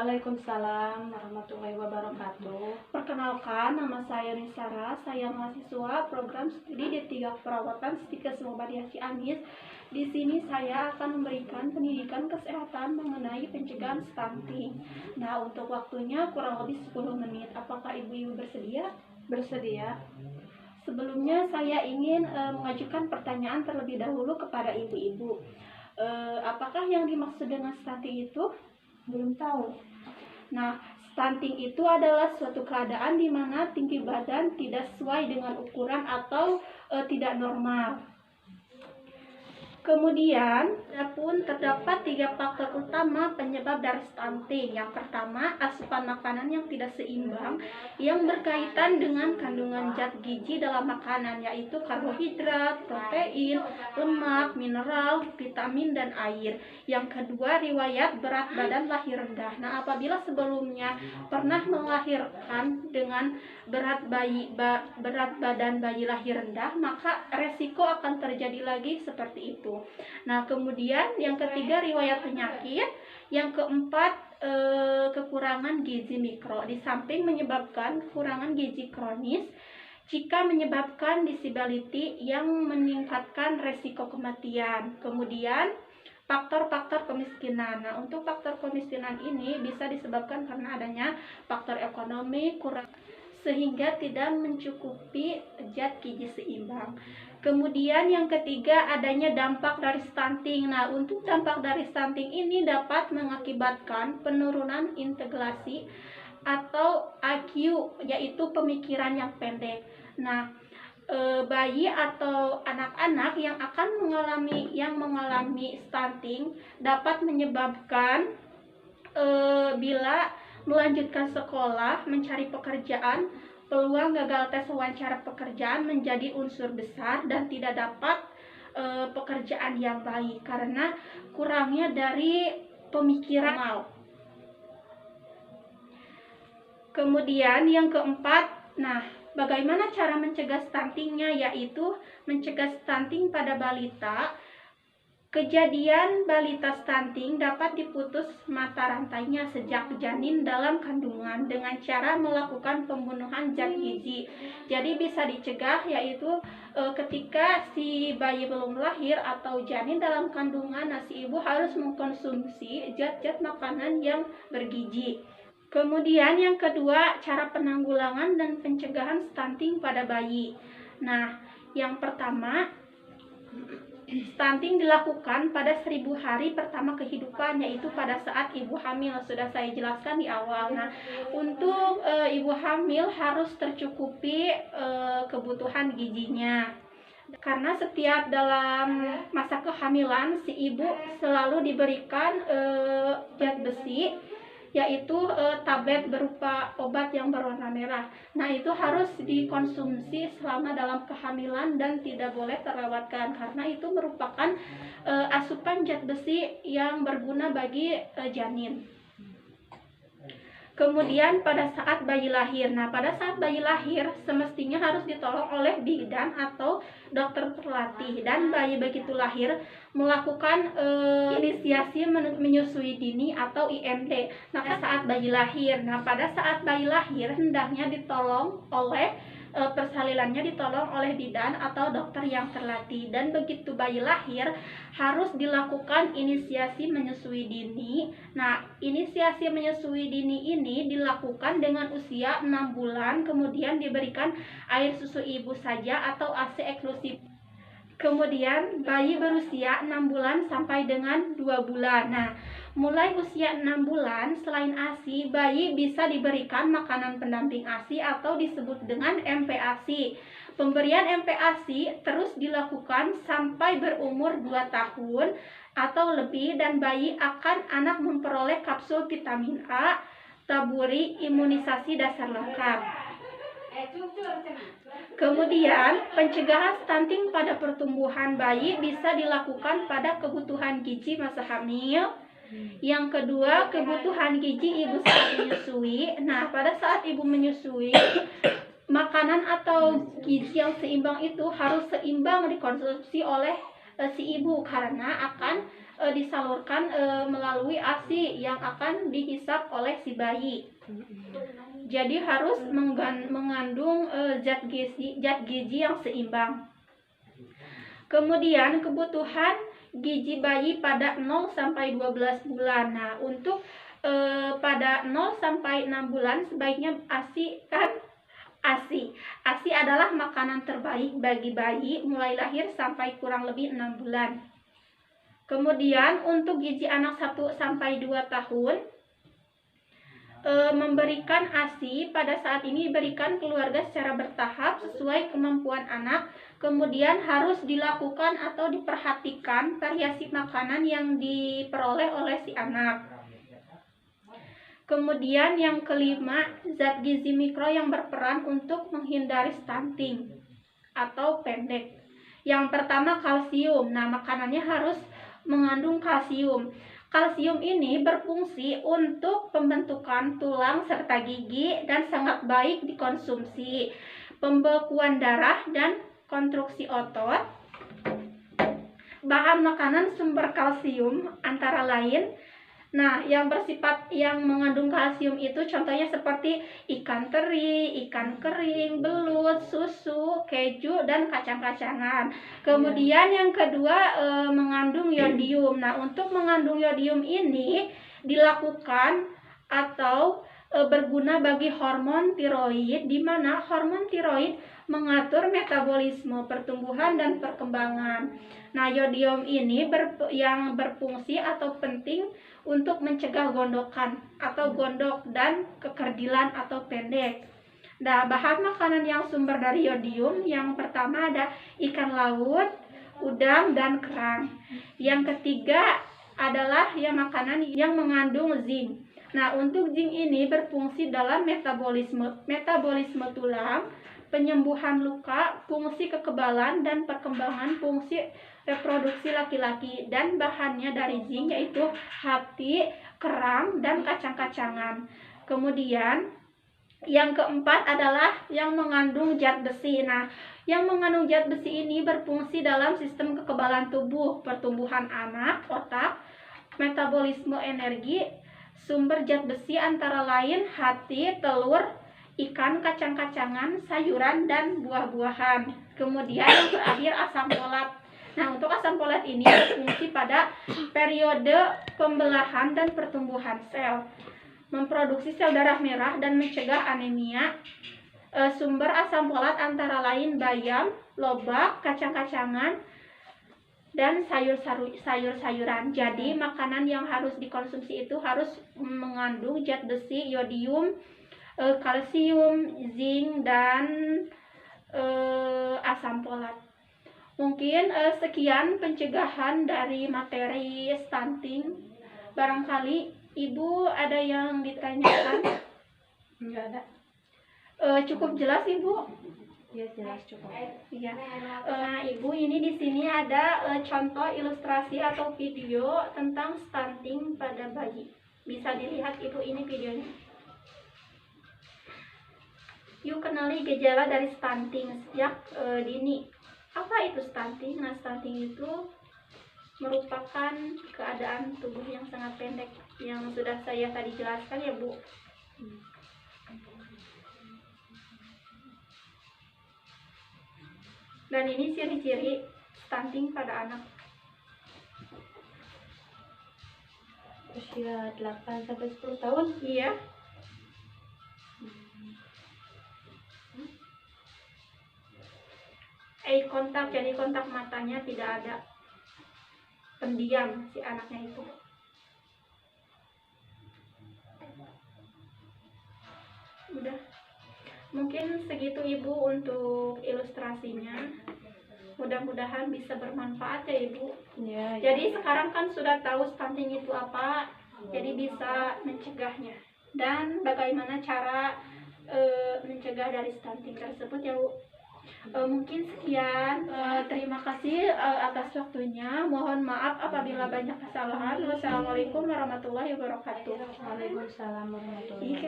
Waalaikumsalam warahmatullahi wabarakatuh. Perkenalkan, nama saya Nisara. Saya mahasiswa program studi D3 Keperawatan Stikes Muhammadiyah Ciamis. Di sini saya akan memberikan pendidikan kesehatan mengenai pencegahan stunting. Nah, untuk waktunya kurang lebih 10 menit. Apakah ibu-ibu bersedia? Bersedia? Sebelumnya saya ingin mengajukan pertanyaan terlebih dahulu kepada ibu-ibu. Apakah yang dimaksud dengan stunting itu? Belum tahu. Nah, stunting itu adalah suatu keadaan di mana tinggi badan tidak sesuai dengan ukuran atau tidak normal. Kemudian, pun terdapat 3 faktor utama penyebab dari stunting. Yang pertama, asupan makanan yang tidak seimbang yang berkaitan dengan kandungan zat gizi dalam makanan, yaitu karbohidrat, protein, lemak, mineral, vitamin, dan air. Yang kedua, riwayat berat badan lahir rendah. Nah, apabila sebelumnya pernah melahirkan dengan berat badan bayi lahir rendah, maka resiko akan terjadi lagi seperti itu. Nah, kemudian yang ketiga, riwayat penyakit. Yang keempat, kekurangan gizi mikro. Di samping menyebabkan kekurangan gizi kronis, jika menyebabkan disability yang meningkatkan resiko kematian. Kemudian faktor-faktor kemiskinan. Nah, untuk faktor kemiskinan ini bisa disebabkan karena adanya faktor ekonomi sehingga tidak mencukupi zat gizi seimbang. Kemudian yang ketiga, adanya dampak dari stunting. Nah, untuk dampak dari stunting ini dapat mengakibatkan penurunan integrasi atau IQ, yaitu pemikiran yang pendek. Nah, bayi atau anak-anak yang akan mengalami stunting dapat menyebabkan bila melanjutkan sekolah, mencari pekerjaan, peluang gagal tes wawancara pekerjaan menjadi unsur besar dan tidak dapat pekerjaan yang baik karena kurangnya dari pemikiran. Kemudian yang keempat, nah, bagaimana cara mencegah stuntingnya, yaitu mencegah stunting pada balita. Kejadian balita stunting dapat diputus mata rantainya sejak janin dalam kandungan dengan cara melakukan pembunuhan zat gizi. Jadi bisa dicegah, yaitu ketika si bayi belum lahir atau janin dalam kandungan, si ibu harus mengkonsumsi zat-zat makanan yang bergizi. Kemudian yang kedua, cara penanggulangan dan pencegahan stunting pada bayi. Nah, yang pertama, stunting dilakukan pada 1000 hari pertama kehidupan, yaitu pada saat ibu hamil. Sudah saya jelaskan di awal. Nah, untuk ibu hamil harus tercukupi kebutuhan gizinya. Karena setiap dalam masa kehamilan si ibu selalu diberikan zat besi, yaitu tablet berupa obat yang berwarna merah. Nah, itu harus dikonsumsi selama dalam kehamilan dan tidak boleh terlewatkan karena itu merupakan asupan zat besi yang berguna bagi janin. Kemudian pada saat bayi lahir. Nah, pada saat bayi lahir semestinya harus ditolong oleh bidan atau dokter terlatih, dan bayi begitu lahir melakukan inisiasi menyusui dini atau IMD. Nah, pada saat bayi lahir. Nah, pada saat bayi lahir hendaknya ditolong oleh persalilannya ditolong oleh bidan atau dokter yang terlatih, dan begitu bayi lahir harus dilakukan inisiasi menyusui dini. Nah, inisiasi menyusui dini ini dilakukan dengan usia 6 bulan, kemudian diberikan air susu ibu saja atau ASI eksklusif. Kemudian bayi berusia 6 bulan sampai dengan 2 bulan. Nah, mulai usia 6 bulan, selain ASI, bayi bisa diberikan makanan pendamping ASI atau disebut dengan MPASI. Pemberian MPASI terus dilakukan sampai berumur 2 tahun atau lebih, dan bayi anak memperoleh kapsul vitamin A, taburi, imunisasi dasar lengkap. Kemudian, pencegahan stunting pada pertumbuhan bayi bisa dilakukan pada kebutuhan gizi masa hamil. Yang kedua, kebutuhan gizi ibu saat menyusui. Nah, pada saat ibu menyusui, makanan atau gizi yang seimbang itu harus seimbang dikonsumsi oleh si ibu karena akan disalurkan melalui ASI yang akan dihisap oleh si bayi. Jadi harus mengandung zat gizi yang seimbang. Kemudian kebutuhan gizi bayi pada 0 sampai 12 bulan. Nah, untuk pada 0 sampai 6 bulan sebaiknya ASI. ASI adalah makanan terbaik bagi bayi mulai lahir sampai kurang lebih 6 bulan. Kemudian untuk gizi anak 1 sampai 2 tahun, memberikan ASI pada saat ini diberikan keluarga secara bertahap sesuai kemampuan anak. Kemudian harus dilakukan atau diperhatikan variasi makanan yang diperoleh oleh si anak. Kemudian yang kelima, zat gizi mikro yang berperan untuk menghindari stunting atau pendek. Yang pertama kalsium. Nah, makanannya harus mengandung kalsium. Kalsium ini berfungsi untuk pembentukan tulang serta gigi dan sangat baik dikonsumsi. Pembekuan darah dan konstruksi otot. Bahan makanan sumber kalsium antara lain, yang mengandung kalsium itu contohnya seperti ikan teri, ikan kering, belut, susu, keju, dan kacang-kacangan. Kemudian yang kedua mengandung yodium. Nah, untuk mengandung yodium ini dilakukan atau berguna bagi hormon tiroid, di mana hormon tiroid mengatur metabolisme, pertumbuhan, dan perkembangan. Nah, yodium ini yang berfungsi atau penting untuk mencegah gondokan atau gondok dan kekerdilan atau pendek. Nah, bahan makanan yang sumber dari yodium yang pertama ada ikan laut, udang, dan kerang. Yang ketiga adalah makanan yang mengandung zinc. Nah, untuk zinc ini berfungsi dalam metabolisme tulang, penyembuhan luka, fungsi kekebalan, dan perkembangan fungsi reproduksi laki-laki. Dan bahannya dari zinc yaitu hati, kerang, dan kacang-kacangan. Kemudian yang keempat adalah yang mengandung zat besi. Nah, yang mengandung zat besi ini berfungsi dalam sistem kekebalan tubuh, pertumbuhan anak, otak, metabolisme energi. Sumber zat besi antara lain hati, telur, ikan, kacang-kacangan, sayuran, dan buah-buahan. Kemudian yang terakhir asam folat. Nah, untuk asam folat ini berfungsi pada periode pembelahan dan pertumbuhan sel, memproduksi sel darah merah dan mencegah anemia. Sumber asam folat antara lain bayam, lobak, kacang-kacangan, dan sayur-sayuran. Jadi makanan yang harus dikonsumsi itu harus mengandung zat besi, yodium, kalsium, zinc, dan asam folat. Mungkin sekian pencegahan dari materi stunting. Barangkali Ibu ada yang ditanyakan? Enggak ada. Cukup jelas Ibu? Ya, jelas cukup. Iya. Ibu, ini di sini ada contoh ilustrasi atau video tentang stunting pada bayi. Bisa dilihat Ibu, ini videonya. Yuk kenali gejala dari stunting sejak dini. Apa itu stunting? Nah, stunting itu merupakan keadaan tubuh yang sangat pendek yang sudah saya tadi jelaskan ya, Bu. Dan ini ciri-ciri stunting pada anak. Usia 8 sampai 10 tahun. Iya. Eye kontak, jadi kontak matanya tidak ada. Pendiam si anaknya itu. Udah. Mungkin segitu Ibu untuk ilustrasinya. Mudah-mudahan bisa bermanfaat ya Ibu. Ya, Jadi sekarang kan sudah tahu stunting itu apa, jadi bisa mencegahnya. Dan bagaimana cara mencegah dari stunting tersebut ya Bu. Mungkin sekian. Terima kasih atas waktunya. Mohon maaf apabila banyak kesalahan. Wassalamualaikum warahmatullahi wabarakatuh. Waalaikumsalam warahmatullahi wabarakatuh.